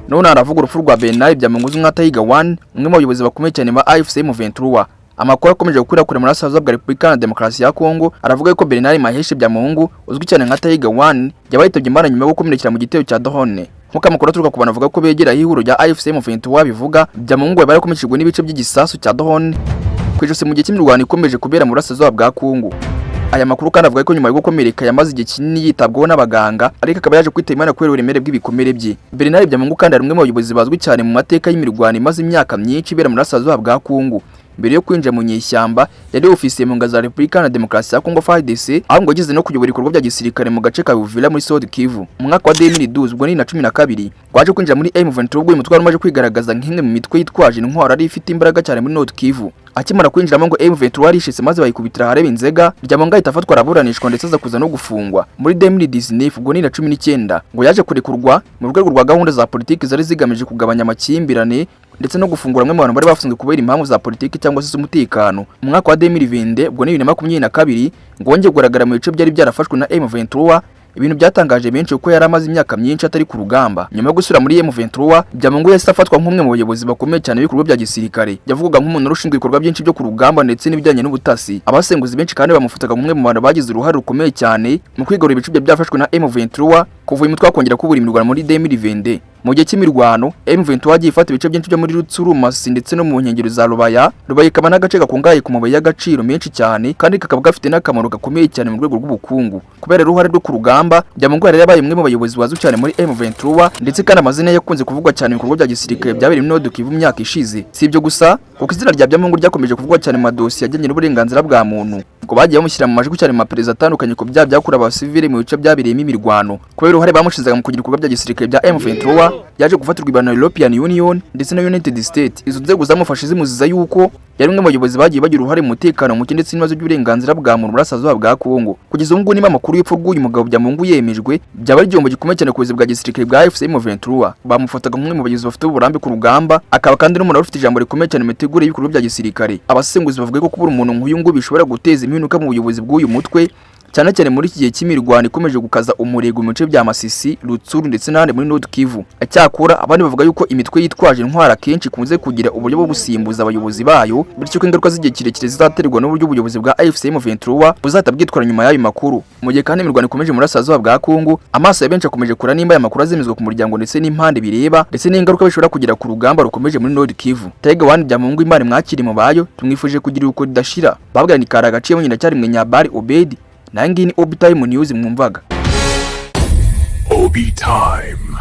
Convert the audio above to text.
none aravuga urupfu rwa Bernard Byamunguzi nk'atayiga 1 umwe mu bayobozi bakomeye cyane ba AFC M23. Amakuru akomeje gukwirakwira muri South Africa Republika na Demokarasi ya Kongo aravuga ko Bernard Maheshe Byamungu uzwi cyane nk'atayiga 1 yabayitabye imana nyuma yo gukomerekera mu gitero cya Dohone. Nkuko amakuru aturuka ku banavuga ko begera ihuro rya AFC M23 bivuga Byamungu yari yakomeshejwe n'ibice by'igisasu cya Dohone kwijose mu gihe cy'imirwano ikomeje kubera muri South bwa Kongo. Aya makuru kandi avuga ko nyuma yo gukomereka yamaze igihe kinini yitabwaho n'abaganga ariko akaba yaje kwita Imana kubera uburemere bw'ibikomere bye. Bernard Byamungu kandi ari umwe mu bayobozi bazwi cyane mu mateka y'imirwano imaze imyaka myinshi ibera muri South bwa Kongo. Mbere yo kwinjira mu nyeshyamba yari ofisiye mu ngaza Republika na Demokarasi ya Kongo FARDC aho ngo yagize no kuyobora ibikorwa bya gisirikare mu gace ka Uvira muri Sud Kivu. Mu mwaka wa 2012 ubwo ni na 12 kwaje kwinjira muri M23 ubwo umutwaro umaze kwigaragaza nk'imwe mu mitwe yitwaje intwaro ari ifite imbaraga cyane muri North Kivu. Akimara kwinjiramo ngo M23 arishise maze bayikubitira harebe inzega Byamungu ahita afatwa araburanishwa ndetse aza kuza no gufungwa. Muri 2019 ubwo ni na 19 ngo yaje kurekurwa mu rwego rwa gahunda za politiki zari zigamije kugabanya amakimbirane ndetse no gufungura amwe mu bantu bari bafunzwe kubera impamvu za politiki cyangwa se z'umutekano. Mu mwaka wa 2020 ubwo ni 2022 ngo wongeye kugaragara mu bice byari byarafashwe na M23. Ibintu byatangaje benshi uko yari amaze imyaka myinshi atari ku rugamba. Nyuma yo gusura muri M23 Byamungu yahise afatwa nk'umwe mu bayobozi bakomeye cyane b'ibikorwa bya gisirikare. Yavugaga nk'umuntu urushinzwe ibikorwa byinshi byo ku rugamba ndetse n'ibijyanye n'ubutasi. Abasenguzi benshi kandi bamufataga nk'umwe mu bantu bagize uruhare rukomeye cyane mu kwigarura ibice byafashwe na M23 kuva uyu mutwe wakongera kubura imirwano muri 2020. Mu gihe cy'imirwano M23 yagiye ifata ibice byinshi byo muri Rutsuru, Masisi ndetse no mu nkengero za Rubaya. Rubaya ikaba n'agace gakungahaye ku mabuye y'agaciro menshi cyane kandi kakaba gafite n'akamaro gakomeye cyane mu rwego rw'ubukungu. Kubera uruhare rwo ku rugamba Byamungu yari yabaye umwe mu bayobozi bazwi cyane muri M23 ndetse kandi amazina yakunze kuvugwa cyane mu bikorwa bya gisirikare byabereye muri North Kivu myaka ishize. Si ibyo gusa kuko izina rya Byamungu ryakomeje kuvugwa cyane mu madosiye ajyanye n'uburenganzira bwa muntu. Ngo bagiye bamushyira mu majwi cyane mu mapereza atandukanye ko byakura abasivile mu bice byabereyemo imirwano. Kubera uruhare bamushizaga mu kugira ibikorwa bya gisirikare bya M23 yaje gufatirwa ibana European Union ndetse na United States. Izo nzego zamufashe zimuziza yuko yari umwe mu bayobozi bagiye bagira uruhare mu mutekano muke ndetse n'ibibazo by'uburenganzira bwa muntu muri South bwa Kongo. Kugeza ubu niba amakuru y'epfo bw'uyu mugabo Byamungu yemejwe byaba ari igihombo gikomeye cyane ku buzima bwa gisirikare bwa AFC M23. Bamufataga nk'umwe mu bayobozi bafite uburambe ku rugamba akaba kandi n'umuntu ufite ijambo rikomeye cyane mu mitegurire y'ibikorwa bya gisirikare. Abasenguzi bavuga ko kubura umuntu nk'uyu ngo bishobora guteza impinduka mu buyobozi bw'uyu mutwe cyane cyane muri iki gihe cy'imirwano ikomeje gukaza umurego mu bice bya Masisi, Rutsuru ndetse n'ahandi muri North Kivu. Acyakura abandi bavuga yuko imitwe yitwaje intwara kenshi kunze kugira uburyo bwo gusimbuza abayobozi bayo bityo ko ingaruka z'igihe kirekire zizaterwa n'uburyo ubuyobozi bwa AFC M23 buzahita bwitwara nyuma y'ayo makuru. Mu gihe kandi imirwano ikomeje muri South bwa Kongo amaso ya benshi akomeje kura nimba aya makuru azemezwa ku muryango ndetse n'impande bireba ndetse n'ingaruka bishobora kugira ku rugamba rukomeje muri North Kivu. Tega wani Byamungu Imana mwakiri mu bayo tumwifuje kugira uko ridashira. Babwira ni KARABAYE mu nyina cyari mwe Nyabari Obedi. Nangi ni Obi Time News mwumvaga. Obi Time.